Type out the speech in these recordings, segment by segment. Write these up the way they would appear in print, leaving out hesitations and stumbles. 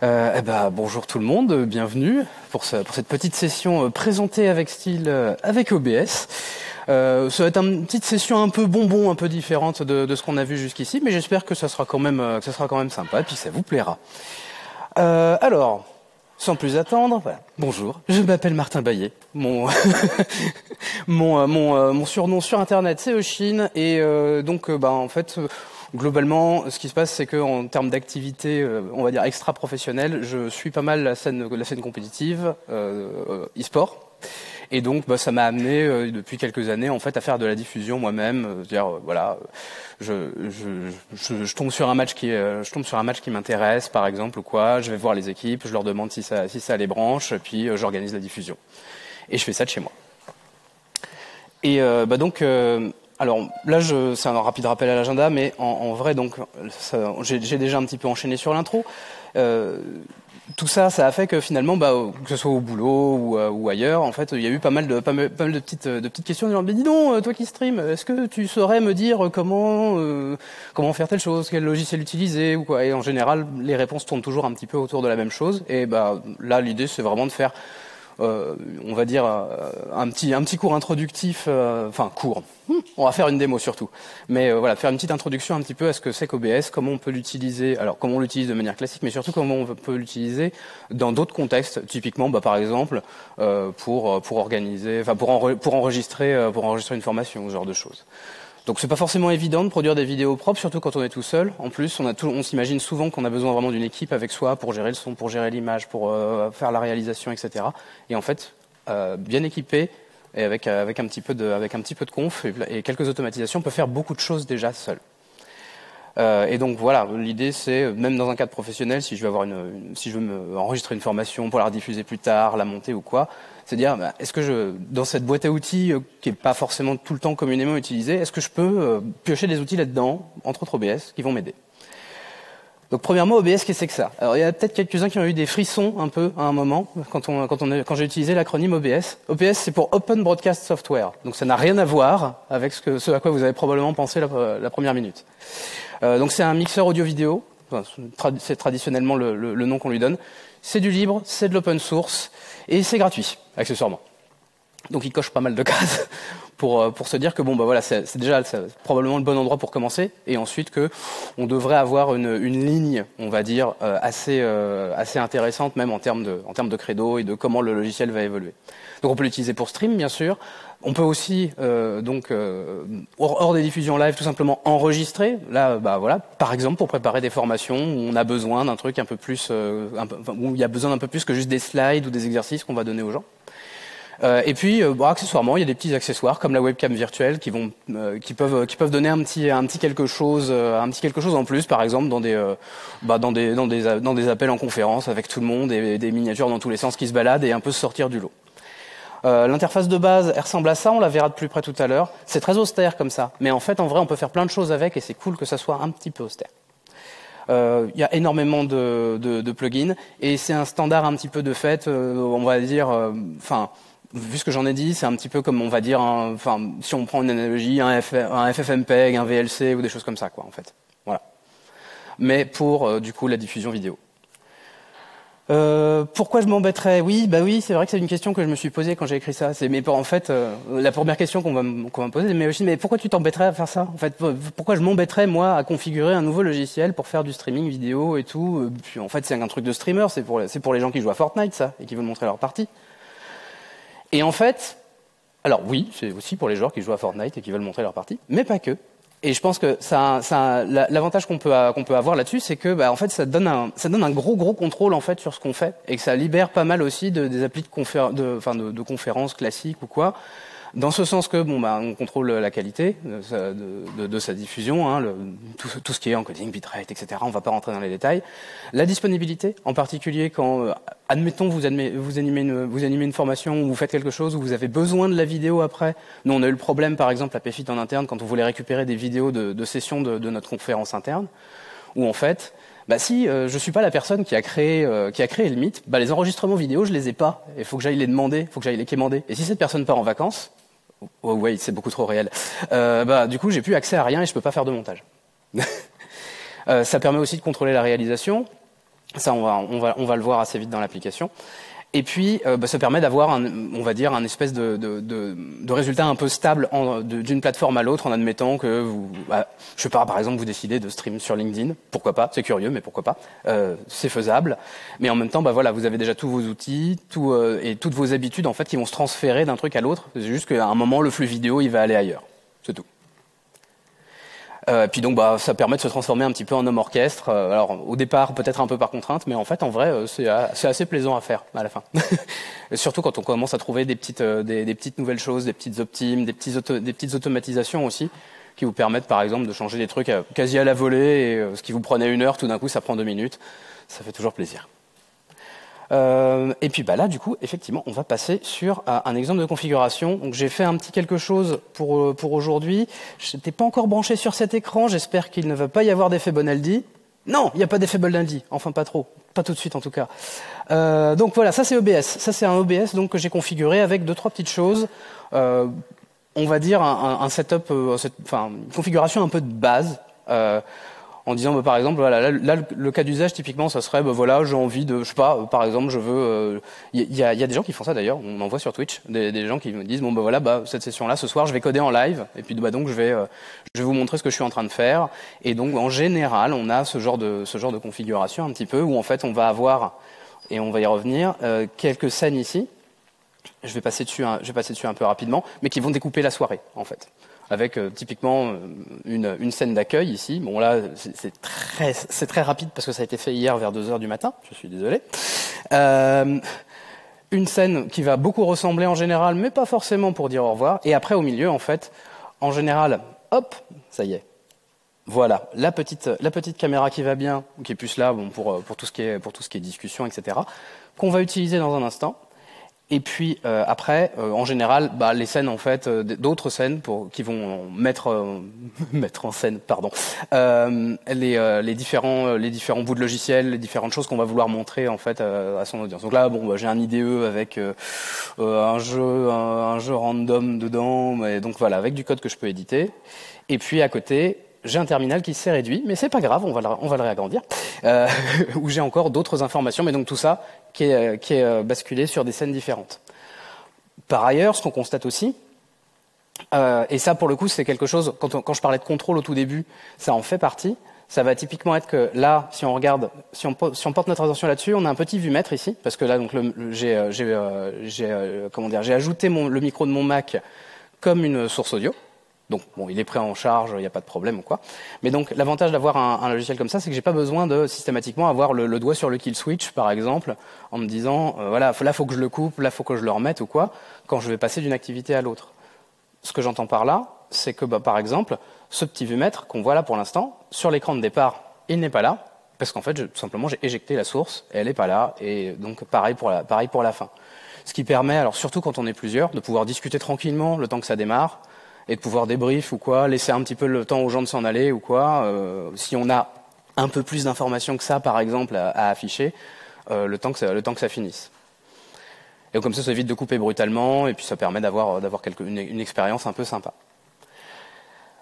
Bonjour tout le monde, bienvenue pour cette petite session présentée avec style avec OBS. Ça va être une petite session un peu bonbon, un peu différente de ce qu'on a vu jusqu'ici, mais j'espère que ça sera quand même sympa et puis que ça vous plaira. Alors, sans plus attendre, voilà. Bonjour, je m'appelle Martin Baillet. Mon surnom sur Internet c'est Oshin et en fait. Globalement, ce qui se passe, c'est qu'en termes d'activité, on va dire extra-professionnelle, je suis pas mal la scène compétitive, e-sport. Et donc, ça m'a amené depuis quelques années, en fait, à faire de la diffusion moi-même. Je tombe sur un match qui m'intéresse, par exemple, ou quoi. Je vais voir les équipes, je leur demande si ça les branche, puis j'organise la diffusion. Et je fais ça de chez moi. Et alors là, c'est un rapide rappel à l'agenda, mais en vrai, donc, j'ai déjà un petit peu enchaîné sur l'intro. Tout ça a fait que finalement, que ce soit au boulot ou ailleurs, en fait, il y a eu pas mal de petites questions. Genre, mais dis donc, toi qui stream, est-ce que tu saurais me dire comment faire telle chose, quel logiciel utiliser ou quoi? Et en général, les réponses tournent toujours un petit peu autour de la même chose. Et là, l'idée, c'est vraiment de faire on va dire un petit cours introductif, cours. On va faire une démo surtout. Mais voilà, faire une petite introduction un petit peu à ce que c'est qu'OBS, comment on peut l'utiliser, alors comment on l'utilise de manière classique, mais surtout comment on peut l'utiliser dans d'autres contextes, typiquement par exemple pour enregistrer une formation, ce genre de choses. Donc c'est pas forcément évident de produire des vidéos propres, surtout quand on est tout seul. En plus, on s'imagine souvent qu'on a besoin vraiment d'une équipe avec soi pour gérer le son, pour gérer l'image, pour faire la réalisation, etc. Et en fait, bien équipé et avec un petit peu de conf et quelques automatisations, on peut faire beaucoup de choses déjà seul. Et donc voilà, l'idée c'est, même dans un cadre professionnel, si je veux me enregistrer une formation pour la rediffuser plus tard, la monter ou quoi, c'est dire, est-ce que dans cette boîte à outils qui est pas forcément tout le temps communément utilisée, est-ce que je peux piocher des outils là-dedans, entre autres OBS, qui vont m'aider. Donc premièrement, OBS, qu'est-ce que c'est que ça? Alors il y a peut-être quelques-uns qui ont eu des frissons un peu à un moment quand j'ai utilisé l'acronyme OBS. OBS, c'est pour Open Broadcast Software. Donc ça n'a rien à voir avec ce à quoi vous avez probablement pensé la première minute. Donc c'est un mixeur audio-vidéo. C'est traditionnellement le nom qu'on lui donne. C'est du libre, c'est de l'open source et c'est gratuit, accessoirement. Donc il coche pas mal de cases pour se dire que c'est déjà probablement le bon endroit pour commencer, et ensuite que on devrait avoir une ligne, on va dire assez intéressante même en termes de credo et de comment le logiciel va évoluer. Donc on peut l'utiliser pour stream bien sûr. On peut aussi hors des diffusions live tout simplement enregistrer. Là par exemple pour préparer des formations où on a besoin d'un truc un peu plus où il y a besoin d'un peu plus que juste des slides ou des exercices qu'on va donner aux gens. Et puis accessoirement, il y a des petits accessoires comme la webcam virtuelle qui peuvent donner un petit quelque chose en plus, par exemple dans des appels en conférence avec tout le monde et des miniatures dans tous les sens qui se baladent et un peu se sortir du lot. L'interface de base, elle ressemble à ça, on la verra de plus près tout à l'heure. C'est très austère comme ça, mais en fait, en vrai, on peut faire plein de choses avec et c'est cool que ça soit un petit peu austère. Il y a énormément de plugins et c'est un standard un petit peu de fait, on va dire, vu ce que j'en ai dit, c'est un petit peu comme on va dire, si on prend une analogie, un FFmpeg, un VLC ou des choses comme ça, quoi, en fait. Voilà. Mais pour du coup la diffusion vidéo. Pourquoi je m'embêterais? Oui, c'est vrai que c'est une question que je me suis posée quand j'ai écrit ça. En fait, la première question qu'on va me poser, mais pourquoi tu t'embêterais à faire ça? En fait, pourquoi je m'embêterais moi à configurer un nouveau logiciel pour faire du streaming vidéo et tout? Puis en fait, c'est un truc de streamer, c'est pour les gens qui jouent à Fortnite, ça, et qui veulent montrer leur partie. Et en fait, alors oui, c'est aussi pour les joueurs qui jouent à Fortnite et qui veulent montrer leur partie, mais pas que. Et je pense que l'avantage qu'on peut avoir là-dessus, c'est que en fait ça donne un gros contrôle en fait sur ce qu'on fait et que ça libère pas mal aussi des applis de conférences classiques ou quoi. Dans ce sens que on contrôle la qualité de sa diffusion, tout ce qui est encoding, bitrate, etc. On va pas rentrer dans les détails. La disponibilité, en particulier quand, admettons, vous animez une formation ou vous faites quelque chose où vous avez besoin de la vidéo après. Nous, on a eu le problème, par exemple, à PFIT en interne, quand on voulait récupérer des vidéos de sessions de notre conférence interne, où en fait, si je suis pas la personne qui a créé le mythe, les enregistrements vidéo, je les ai pas. Il faut que j'aille les demander, il faut que j'aille les quémander. Et si cette personne part en vacances, oh ouais, c'est beaucoup trop réel. Du coup, j'ai plus accès à rien et je peux pas faire de montage. Ça permet aussi de contrôler la réalisation. Ça, on va le voir assez vite dans l'application. Et puis, ça permet d'avoir, on va dire, un espèce de résultat un peu stable d'une plateforme à l'autre, en admettant que vous, je sais pas, par exemple, vous décidez de stream sur LinkedIn. Pourquoi pas? C'est curieux, mais pourquoi pas? C'est faisable. Mais en même temps, voilà, vous avez déjà tous vos outils, et toutes vos habitudes, en fait, qui vont se transférer d'un truc à l'autre. C'est juste qu'à un moment, le flux vidéo, il va aller ailleurs. C'est tout. Puis donc, ça permet de se transformer un petit peu en homme orchestre. Alors, au départ, peut-être un peu par contrainte, mais en fait, en vrai, c'est assez plaisant à faire à la fin. Surtout quand on commence à trouver des petites nouvelles choses, des petites optimes, des petites automatisations aussi, qui vous permettent, par exemple, de changer des trucs quasi à la volée, et ce qui vous prenait 1 heure, tout d'un coup, ça prend 2 minutes. Ça fait toujours plaisir. Et puis là, du coup, effectivement, on va passer sur un exemple de configuration. Donc, j'ai fait un petit quelque chose pour aujourd'hui. Je n'étais pas encore branché sur cet écran. J'espère qu'il ne va pas y avoir d'effet Bonaldi. Non, il n'y a pas d'effet Bonaldi. Enfin, pas trop. Pas tout de suite, en tout cas. Donc voilà, ça c'est OBS. Ça c'est un OBS donc, que j'ai configuré avec 2-3 petites choses. On va dire un setup, une configuration un peu de base. En disant, par exemple, voilà, là, le cas d'usage, typiquement, ça serait, voilà, j'ai envie de, je sais pas, par exemple, je veux, il y a des gens qui font ça d'ailleurs, on en voit sur Twitch, des gens qui me disent, bon, voilà, cette session-là, ce soir, je vais coder en live, et puis, donc, je vais vous montrer ce que je suis en train de faire. Et donc, en général, on a ce genre de configuration un petit peu, où en fait, on va avoir, et on va y revenir, quelques scènes ici. Je vais passer dessus un peu rapidement, mais qui vont découper la soirée, en fait. Avec typiquement une scène d'accueil ici. Bon là, c'est très rapide parce que ça a été fait hier vers 2h du matin, je suis désolé. Une scène qui va beaucoup ressembler en général, mais pas forcément pour dire au revoir. Et après, au milieu, en fait, en général, hop, ça y est. Voilà, la petite caméra qui va bien, qui est plus là pour tout ce qui est discussion, etc., qu'on va utiliser dans un instant. Et puis après, en général, les scènes en fait, d'autres scènes qui vont mettre en scène, pardon, les différents bouts de logiciel, les différentes choses qu'on va vouloir montrer en fait à son audience. Donc là, j'ai un IDE avec un jeu random dedans, et donc voilà, avec du code que je peux éditer. Et puis à côté, j'ai un terminal qui s'est réduit, mais c'est pas grave, on va le réagrandir, où j'ai encore d'autres informations, mais donc tout ça qui est basculé sur des scènes différentes. Par ailleurs, ce qu'on constate aussi, et ça pour le coup c'est quelque chose, quand je parlais de contrôle au tout début, ça en fait partie, ça va typiquement être que là, si on regarde, si on porte notre attention là-dessus, on a un petit vumètre ici, parce que là donc j'ai ajouté le micro de mon Mac comme une source audio. Donc, il est pris en charge, il n'y a pas de problème ou quoi. Mais donc, l'avantage d'avoir un logiciel comme ça, c'est que j'ai pas besoin de systématiquement avoir le doigt sur le kill switch, par exemple, en me disant, voilà, là, faut que je le coupe, là, faut que je le remette ou quoi, quand je vais passer d'une activité à l'autre. Ce que j'entends par là, c'est que, par exemple, ce petit vumètre qu'on voit là pour l'instant, sur l'écran de départ, il n'est pas là, parce qu'en fait, tout simplement, j'ai éjecté la source, et elle n'est pas là, et donc, pareil pour la fin. Ce qui permet, alors surtout quand on est plusieurs, de pouvoir discuter tranquillement le temps que ça démarre, et de pouvoir débrief ou quoi, laisser un petit peu le temps aux gens de s'en aller ou quoi. Si on a un peu plus d'informations que ça, par exemple, à afficher, le temps que ça finisse. Et comme ça évite de couper brutalement, et puis ça permet d'avoir une expérience un peu sympa.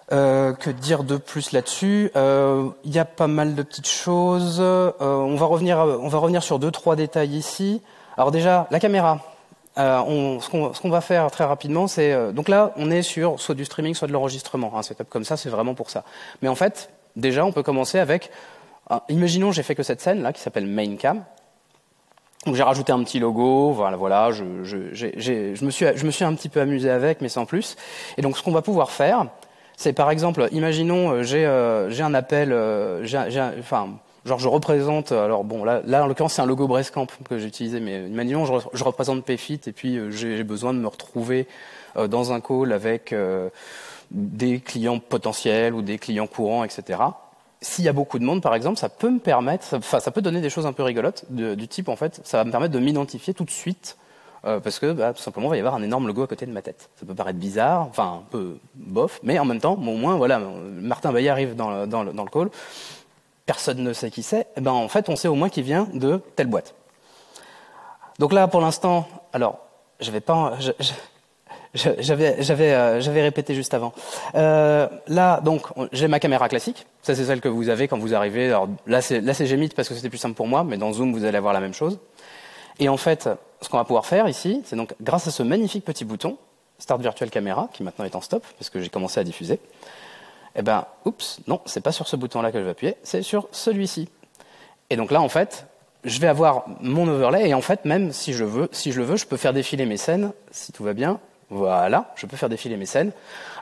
Que dire de plus là-dessus? Il y a pas mal de petites choses. On va revenir sur 2-3 détails ici. Alors déjà, la caméra. Ce qu'on va faire très rapidement, c'est donc là, on est sur soit du streaming, soit de l'enregistrement. Un setup comme ça, c'est vraiment pour ça. Mais en fait, déjà, on peut commencer avec. Imaginons, j'ai fait que cette scène là qui s'appelle Main Cam. Donc j'ai rajouté un petit logo. Voilà. Je me suis un petit peu amusé avec, mais sans plus. Et donc, ce qu'on va pouvoir faire, c'est par exemple, imaginons, j'ai un appel, genre je représente, alors bon là en l'occurrence c'est un logo Brestcamp que j'ai utilisé, mais imaginons je représente PFIT et puis j'ai besoin de me retrouver dans un call avec des clients potentiels ou des clients courants, etc. S'il y a beaucoup de monde par exemple, ça peut me permettre, ça peut donner des choses un peu rigolotes du type en fait, ça va me permettre de m'identifier tout de suite parce que tout simplement il va y avoir un énorme logo à côté de ma tête. Ça peut paraître bizarre, enfin un peu bof, mais en même temps, au moins voilà, Martin Bailly arrive dans le call. Personne ne sait qui c'est, en fait, on sait au moins qu'il vient de telle boîte. Donc là, pour l'instant, alors, je vais pas J'avais répété juste avant. Là, donc, j'ai ma caméra classique. Ça, c'est celle que vous avez quand vous arrivez. Alors, là, c'est Gmit parce que c'était plus simple pour moi, mais dans Zoom, vous allez avoir la même chose. Et en fait, ce qu'on va pouvoir faire ici, c'est donc, grâce à ce magnifique petit bouton, Start Virtual Camera, qui maintenant est en stop, parce que j'ai commencé à diffuser, eh ben, oups, non, c'est pas sur ce bouton-là que je vais appuyer, c'est sur celui-ci. Et donc là, en fait, je vais avoir mon overlay, et en fait, même si je le veux, je peux faire défiler mes scènes, si tout va bien. Voilà, je peux faire défiler mes scènes.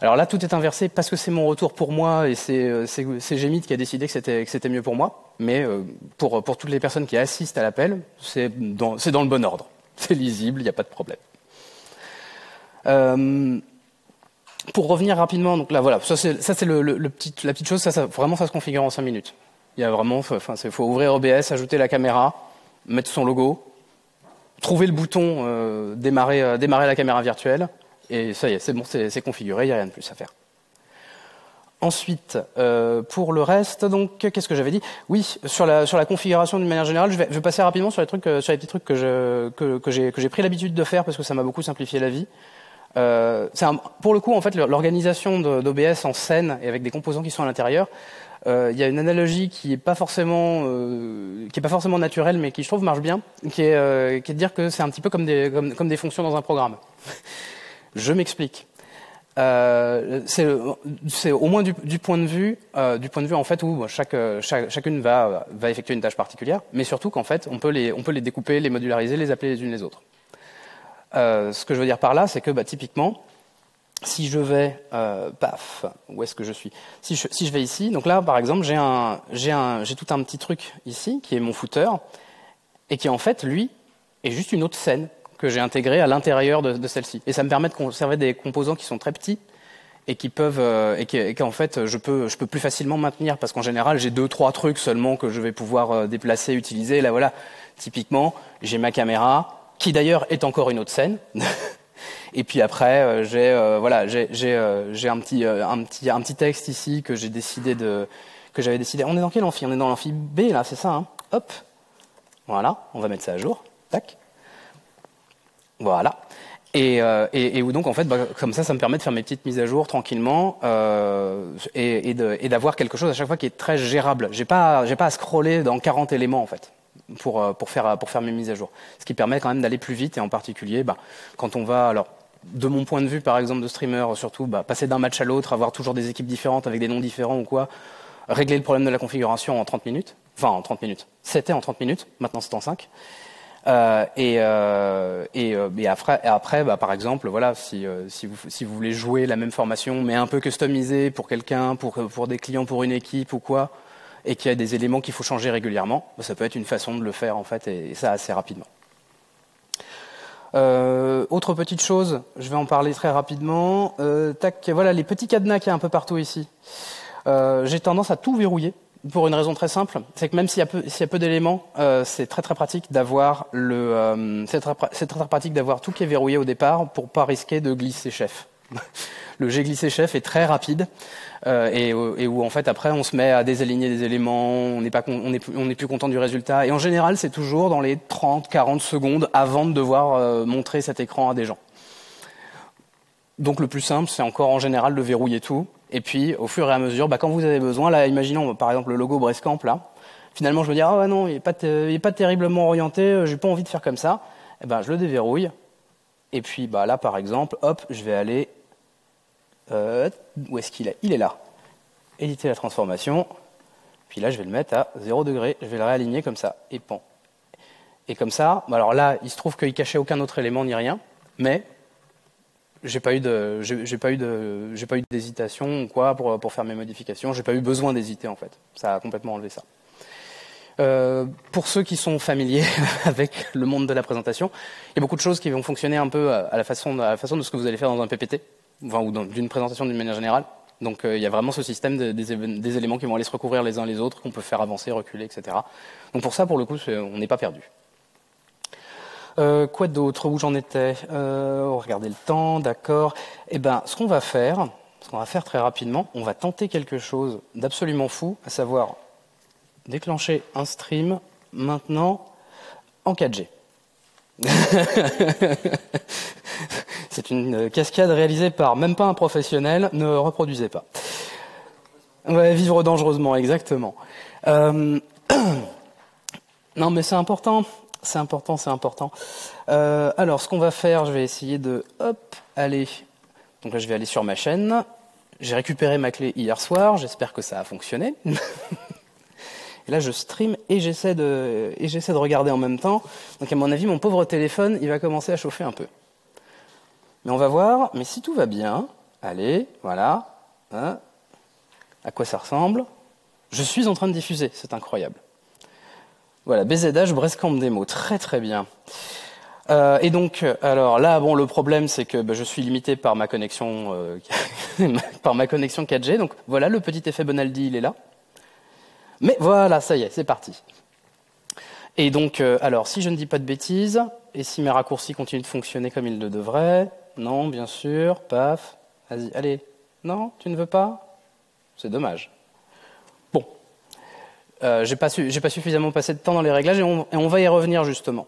Alors là, tout est inversé parce que c'est mon retour pour moi et c'est Gmit qui a décidé que c'était mieux pour moi. Mais pour toutes les personnes qui assistent à l'appel, c'est dans le bon ordre. C'est lisible, il n'y a pas de problème. Pour revenir rapidement, donc là, voilà, ça c'est la petite chose. Vraiment, ça se configure en 5 minutes. Il y a vraiment, faut ouvrir OBS, ajouter la caméra, mettre son logo. Trouver le bouton démarrer la caméra virtuelle, et ça y est, c'est bon, c'est configuré, il n'y a rien de plus à faire. Ensuite, pour le reste, donc, qu'est-ce que j'avais dit? Oui, sur la configuration d'une manière générale, je vais passer rapidement sur les petits trucs que j'ai pris l'habitude de faire parce que ça m'a beaucoup simplifié la vie. Pour le coup, en fait, l'organisation d'OBS en scène et avec des composants qui sont à l'intérieur, il y a une analogie qui est pas forcément naturelle, mais qui je trouve marche bien, qui est de dire que c'est un petit peu comme des fonctions dans un programme. Je m'explique. C'est au moins du point de vue en fait où chacune va effectuer une tâche particulière, mais surtout qu'en fait on peut les découper, les modulariser, les appeler les unes les autres. Ce que je veux dire par là, c'est que typiquement, si je vais, où est-ce que je suis? Si je vais ici, donc là, par exemple, j'ai tout un petit truc ici, qui est mon footer, et qui en fait, lui, est juste une autre scène que j'ai intégrée à l'intérieur de celle-ci. Et ça me permet de conserver des composants qui sont très petits, et qui peuvent, qu'en fait, je peux plus facilement maintenir, parce qu'en général, j'ai 2-3 trucs seulement que je vais pouvoir déplacer, utiliser. Là, voilà, typiquement, j'ai ma caméra, qui d'ailleurs est encore une autre scène. Et puis après, j'ai un petit texte ici que j'avais décidé. On est dans quel amphi? On est dans l'amphi B là, c'est ça, hein? Hop, voilà, on va mettre ça à jour. Tac, voilà. Et où donc en fait, comme ça me permet de faire mes petites mises à jour tranquillement et d'avoir quelque chose à chaque fois qui est très gérable. J'ai pas à scroller dans 40 éléments en fait. Pour faire mes mises à jour. Ce qui permet quand même d'aller plus vite, et en particulier, quand on va, alors, de mon point de vue, par exemple, de streamer, surtout, passer d'un match à l'autre, avoir toujours des équipes différentes avec des noms différents ou quoi, régler le problème de la configuration en 30 minutes. Enfin, en 30 minutes. C'était en 30 minutes, maintenant c'est en 5. Et après, par exemple, voilà, si vous voulez jouer la même formation, mais un peu customisée pour quelqu'un, pour des clients, pour une équipe ou quoi, et qu'il y a des éléments qu'il faut changer régulièrement, ça peut être une façon de le faire en fait, et ça assez rapidement. Autre petite chose, je vais en parler très rapidement. Voilà les petits cadenas qu'il y a un peu partout ici. J'ai tendance à tout verrouiller pour une raison très simple, c'est que même s'il y a peu d'éléments, c'est très pratique d'avoir c'est très pratique d'avoir tout qui est verrouillé au départ pour pas risquer de glisser chef. Le G glissé chef est très rapide et où en fait après on se met à désaligner des éléments, on n'est plus content du résultat, et en général c'est toujours dans les 30-40 secondes avant de devoir montrer cet écran à des gens. Donc le plus simple, c'est encore en général de verrouiller tout, et puis au fur et à mesure, quand vous avez besoin, là imaginons par exemple le logo Brescamp là, finalement je me dis ah ouais, non, il est pas terriblement orienté, j'ai pas envie de faire comme ça, et je le déverrouille, et puis là par exemple, hop, je vais aller où est-ce qu'il est? Il est là. Éditer la transformation. Puis là, je vais le mettre à 0 degré. Je vais le réaligner comme ça. Et pan. Et comme ça, alors là, il se trouve qu'il cachait aucun autre élément ni rien, mais j'ai pas eu d'hésitation ou quoi pour faire mes modifications. J'ai pas eu besoin d'hésiter en fait. Ça a complètement enlevé ça. Pour ceux qui sont familiers avec le monde de la présentation, il y a beaucoup de choses qui vont fonctionner un peu à la façon de ce que vous allez faire dans un PPT. Ou d'une présentation d'une manière générale. Donc il y a vraiment ce système des éléments qui vont aller se recouvrir les uns les autres, qu'on peut faire avancer, reculer, etc. Donc pour ça, pour le coup, on n'est pas perdu. Quoi d'autre? Où j'en étais? Regardez le temps, d'accord. Ce qu'on va faire très rapidement, on va tenter quelque chose d'absolument fou, à savoir déclencher un stream maintenant en 4G. C'est une cascade réalisée par même pas un professionnel, ne reproduisez pas. Ouais, vivre dangereusement, exactement. Non, mais c'est important. C'est important, c'est important. Alors, ce qu'on va faire, je vais essayer de... Hop, aller... Donc là, je vais aller sur ma chaîne. J'ai récupéré ma clé hier soir. J'espère que ça a fonctionné. Et là, je stream et j'essaie de regarder en même temps. Donc, à mon avis, mon pauvre téléphone, il va commencer à chauffer un peu. Mais on va voir. Mais si tout va bien... Allez, voilà. Hein, à quoi ça ressemble? Je suis en train de diffuser. C'est incroyable. Voilà, BZH Brestcamp démo, très très bien. Et donc, alors là, bon, le problème, c'est que je suis limité par ma connexion, par ma connexion 4G. Donc voilà, le petit effet Bonaldi, il est là. Mais voilà, ça y est, c'est parti. Et donc, alors, si je ne dis pas de bêtises, et si mes raccourcis continuent de fonctionner comme ils le devraient, non, bien sûr, paf, vas-y, allez, non, tu ne veux pas? C'est dommage. Bon. J'ai pas suffisamment passé de temps dans les réglages et on va y revenir justement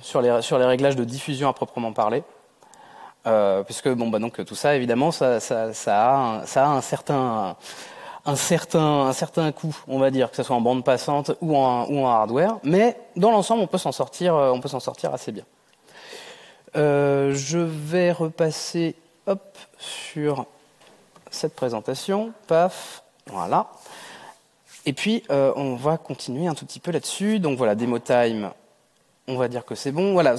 sur les réglages de diffusion à proprement parler, puisque bon bah donc tout ça évidemment ça a un certain coût, on va dire, que ce soit en bande passante ou en hardware, mais dans l'ensemble on peut s'en sortir assez bien. Je vais repasser sur cette présentation, paf, voilà. Et puis, on va continuer un tout petit peu là-dessus. Donc voilà, Demo Time, on va dire que c'est bon. Voilà,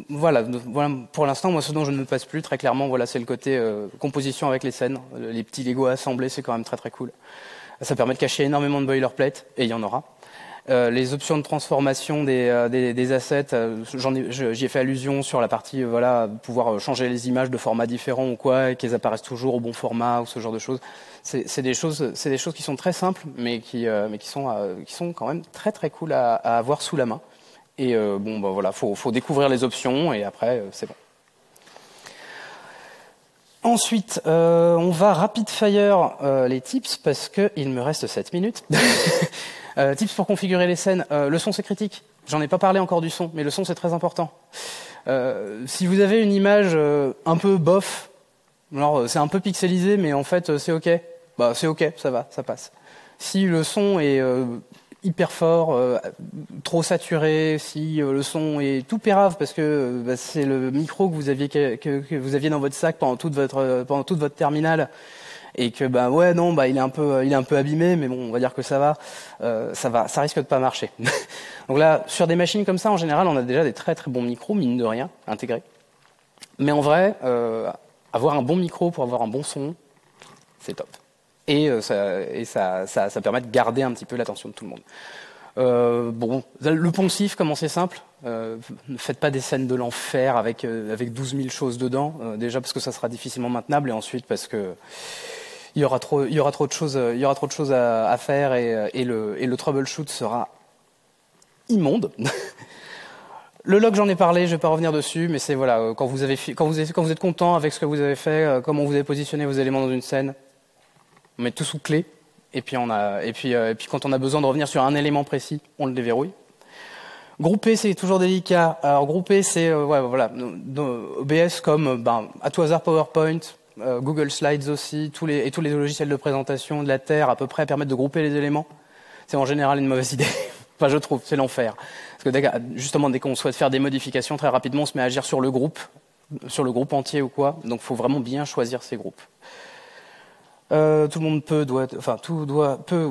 voilà, pour l'instant, moi, ce dont je ne me passe plus, très clairement, voilà, c'est le côté composition avec les scènes. Les petits Lego assemblés, c'est quand même très très cool. Ça permet de cacher énormément de boilerplate, et il y en aura. Les options de transformation des assets, j'y ai fait allusion sur la partie, voilà, pouvoir changer les images de formats différents ou quoi, et qu'elles apparaissent toujours au bon format ou ce genre de choses. C'est des choses qui sont très simples, mais qui sont quand même très très cool à avoir sous la main. Et bon, bah voilà, faut découvrir les options et après c'est bon. Ensuite, on va rapid fire les tips parce que il me reste 7 minutes. Tips pour configurer les scènes. Le son, c'est critique. J'en ai pas parlé encore du son, mais le son, c'est très important. Si vous avez une image un peu bof, alors c'est un peu pixelisé, mais en fait, c'est OK. Bah, c'est OK, ça va, ça passe. Si le son est hyper fort, trop saturé, si le son est tout pérave parce que c'est le micro que vous aviez dans votre sac pendant toute votre terminale, et que ouais non il est un peu abîmé, mais bon on va dire que ça risque de pas marcher. Donc là sur des machines comme ça en général on a déjà des très très bons micros mine de rien intégrés, mais en vrai avoir un bon micro pour avoir un bon son c'est top, et ça permet de garder un petit peu l'attention de tout le monde. Bon, le poncif, comment c'est simple, ne faites pas des scènes de l'enfer avec 12 000 choses dedans, déjà parce que ça sera difficilement maintenable, et ensuite parce que il y aura trop de choses à faire, et le troubleshoot sera immonde. Le log, j'en ai parlé, je vais pas revenir dessus, mais c'est voilà, quand vous êtes content avec ce que vous avez fait, comment vous avez positionné vos éléments dans une scène, on met tout sous clé, et puis quand on a besoin de revenir sur un élément précis, on le déverrouille. Grouper, c'est toujours délicat. Alors grouper, c'est voilà, OBS comme à tout hasard PowerPoint, Google Slides aussi, tous les logiciels de présentation de la Terre à peu près permettent de grouper les éléments. C'est en général une mauvaise idée. Enfin, je trouve, c'est l'enfer. Parce que justement, dès qu'on souhaite faire des modifications, très rapidement, on se met à agir sur le groupe entier ou quoi. Donc, il faut vraiment bien choisir ces groupes. Tout le monde peut ou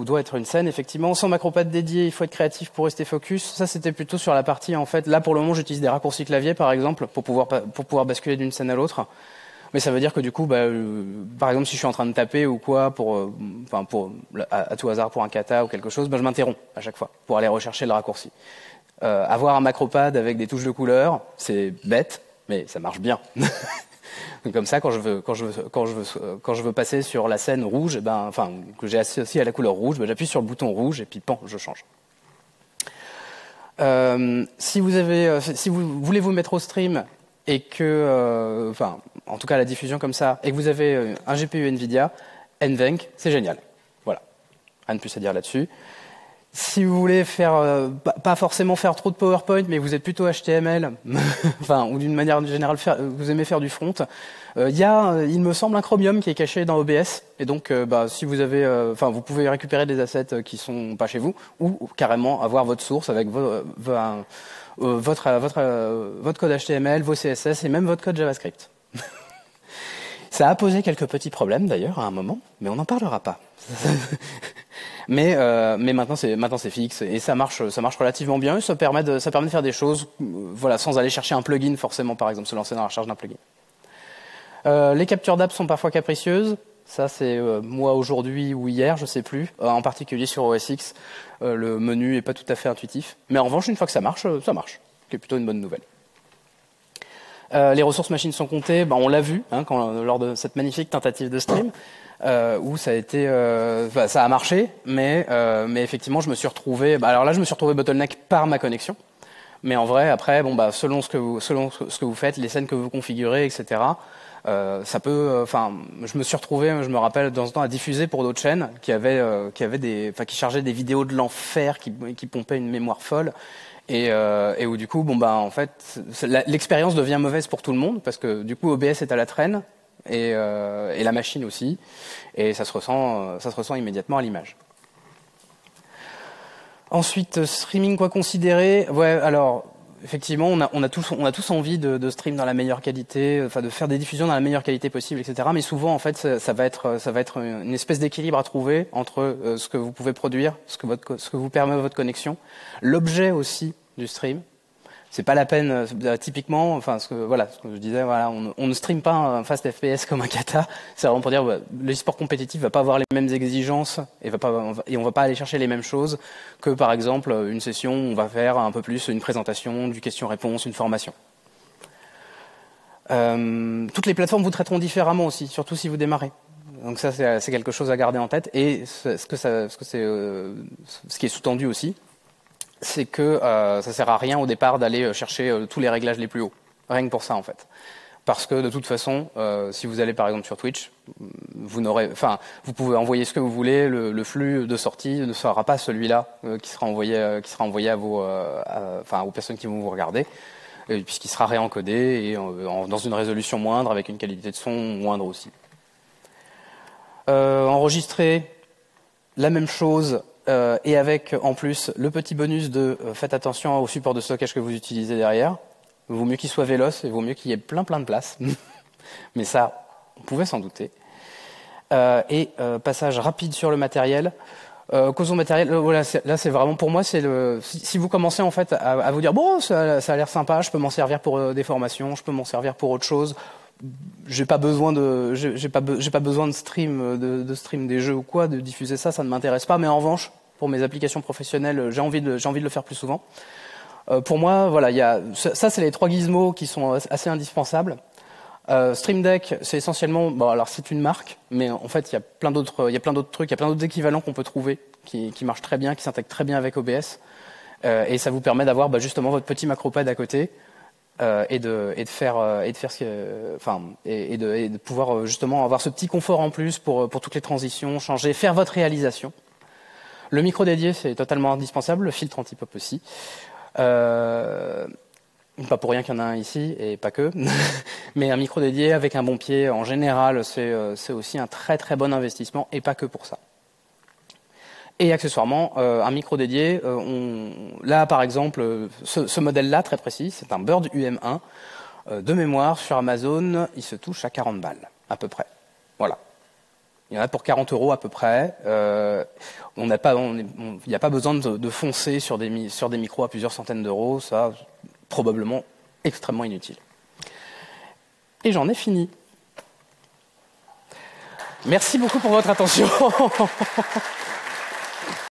doit être une scène, effectivement. Sans macropad dédié, il faut être créatif pour rester focus. Ça, c'était plutôt sur la partie, en fait. Là, pour le moment, j'utilise des raccourcis clavier, par exemple, pour pouvoir basculer d'une scène à l'autre. Mais ça veut dire que du coup, par exemple, si je suis en train de taper ou quoi, à tout hasard pour un kata ou quelque chose, je m'interromps à chaque fois pour aller rechercher le raccourci. Avoir un macropad avec des touches de couleur, c'est bête, mais ça marche bien. Donc comme ça, quand je veux passer sur la scène rouge, que j'ai associé à la couleur rouge, j'appuie sur le bouton rouge et puis je change. Si vous voulez vous mettre au stream et que, en tout cas la diffusion comme ça, et que vous avez un GPU NVIDIA, NVENC, c'est génial. Voilà, rien de plus à dire là-dessus. Si vous voulez faire, pas forcément faire trop de PowerPoint, mais vous êtes plutôt HTML, enfin, ou d'une manière générale, vous aimez faire du front, il y a, il me semble, un Chromium qui est caché dans OBS. Et donc, si vous avez, enfin, vous pouvez récupérer des assets qui sont pas chez vous, ou carrément avoir votre source avec votre code HTML, vos CSS et même votre code JavaScript. Ça a posé quelques petits problèmes d'ailleurs à un moment, mais on n'en parlera pas. Mais maintenant c'est fixe et ça marche relativement bien et ça permet de faire des choses, voilà, sans aller chercher un plugin forcément, par exemple, se lancer dans la recherche d'un plugin. Les captures d'app sont parfois capricieuses. Ça, c'est moi aujourd'hui ou hier, je sais plus. En particulier sur OS X, le menu est pas tout à fait intuitif. Mais en revanche, une fois que ça marche, ce qui est plutôt une bonne nouvelle. Les ressources machines sont comptées. On l'a vu lors de cette magnifique tentative de stream. Où ça a été, ça a marché, mais effectivement, je me suis retrouvé. Alors là, je me suis retrouvé bottleneck par ma connexion. Mais en vrai, après, selon ce que vous faites, les scènes que vous configurez, etc. Ça peut. Je me suis retrouvé, je me rappelle, dans ce temps à diffuser pour d'autres chaînes qui qui chargeaient des vidéos de l'enfer, qui pompaient une mémoire folle. Et où du coup, en fait, l'expérience devient mauvaise pour tout le monde parce que du coup, OBS est à la traîne. Et la machine aussi, et ça se ressent immédiatement à l'image. Ensuite, streaming quoi considérer. Ouais, alors effectivement, on a tous envie de stream dans la meilleure qualité, enfin de faire des diffusions dans la meilleure qualité possible, etc. Mais souvent, en fait, ça va être une espèce d'équilibre à trouver entre ce que vous pouvez produire, ce que vous permet votre connexion, l'objet aussi du stream. C'est pas la peine, typiquement, ce que je disais, voilà, on ne stream pas un fast FPS comme un kata. C'est vraiment pour dire, le sport compétitif va pas avoir les mêmes exigences et on va pas aller chercher les mêmes choses que, par exemple, une session où on va faire un peu plus une présentation, du question-réponse, une formation. Toutes les plateformes vous traiteront différemment aussi, surtout si vous démarrez. Donc ça, c'est quelque chose à garder en tête. Et ce qui est sous-tendu aussi, c'est que ça sert à rien au départ d'aller chercher tous les réglages les plus hauts. Rien que pour ça, en fait. Parce que de toute façon, si vous allez par exemple sur Twitch, vous pouvez envoyer ce que vous voulez, le flux de sortie ne sera pas celui-là qui sera envoyé à aux personnes qui vont vous regarder, puisqu'il sera réencodé et dans une résolution moindre, avec une qualité de son moindre aussi. Enregistrer la même chose. Et avec en plus le petit bonus de faites attention au support de stockage que vous utilisez derrière. Il vaut mieux qu'il soit véloce, il vaut mieux qu'il y ait plein de place. Mais ça, on pouvait s'en douter. Passage rapide sur le matériel. Causons matériel, voilà, là c'est vraiment pour moi, si vous commencez en fait à vous dire bon, ça a l'air sympa, je peux m'en servir pour des formations, je peux m'en servir pour autre chose. J'ai pas besoin de stream des jeux ou quoi, de diffuser ça ne m'intéresse pas. Mais en revanche, pour mes applications professionnelles, j'ai envie de le faire plus souvent. Pour moi, voilà, ça c'est les 3 gizmos qui sont assez indispensables. Stream Deck, c'est essentiellement, alors c'est une marque, mais en fait il y a plein d'autres trucs, il y a plein d'autres équivalents qu'on peut trouver qui marchent très bien, qui s'intègrent très bien avec OBS, et ça vous permet d'avoir justement votre petit macropad à côté. Et de pouvoir justement avoir ce petit confort en plus pour toutes les transitions, faire votre réalisation. Le micro dédié, c'est totalement indispensable, le filtre anti-pop aussi. Pas pour rien qu'il y en a un ici, et pas que. Mais un micro dédié avec un bon pied, en général, c'est aussi un très très bon investissement, et pas que pour ça. Et accessoirement, un micro dédié, là par exemple, ce modèle-là, très précis, c'est un Bird UM1 de mémoire sur Amazon, il se touche à 40 balles, à peu près. Voilà. Il y en a pour 40 € à peu près. Il n'y a pas besoin de foncer sur des micros à plusieurs centaines d'euros, ça, probablement extrêmement inutile. Et j'en ai fini. Merci beaucoup pour votre attention.